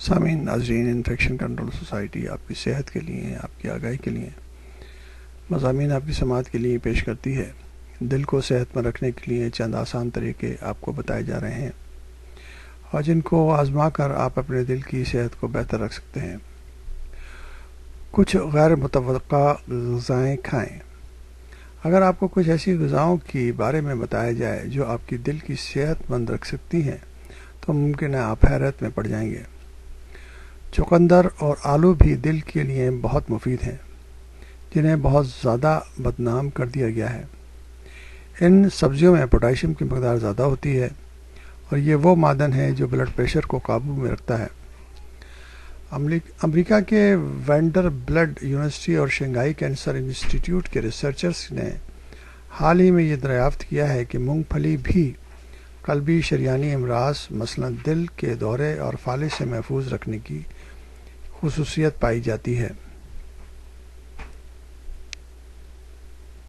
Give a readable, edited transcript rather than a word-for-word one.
سامعین ناظرین، infection control society آپ کی صحت کے لیے، آپ کی آگاہی کے لیے مضامین آپ کی سماعت کے لیے پیش کرتی ہے۔ دل کو صحت مند رکھنے کے لیے چند آسان طریقے آپ کو بتائے جا رہے ہیں اور جن کو آزما کر آپ اپنے دل کی صحت کو بہتر رکھ سکتے ہیں۔ کچھ غیر متوقع غذائیں کھائیں۔ اگر آپ کو کچھ ایسی غذاؤں کے بارے میں بتایا جائے جو آپ کی دل کی صحت مند رکھ سکتی ہیں تو ممکن ہے آپ حیرت میں پڑ جائیں گے۔ چقندر اور آلو بھی دل کے لیے بہت مفید ہیں، جنہیں بہت زیادہ بدنام کر دیا گیا ہے۔ ان سبزیوں میں پوٹاشیم کی مقدار زیادہ ہوتی ہے اور یہ وہ معدن ہے جو بلڈ پریشر کو قابو میں رکھتا ہے۔ امریکہ کے وینڈر بلڈ یونیورسٹی اور شنگھائی کینسر انسٹی ٹیوٹ کے ریسرچرز نے حال ہی میں یہ دریافت کیا ہے کہ مونگ پھلی بھی قلبی شریانی امراض مثلا دل کے دورے اور فالج سے محفوظ رکھنے کی خصوصیت پائی جاتی ہے۔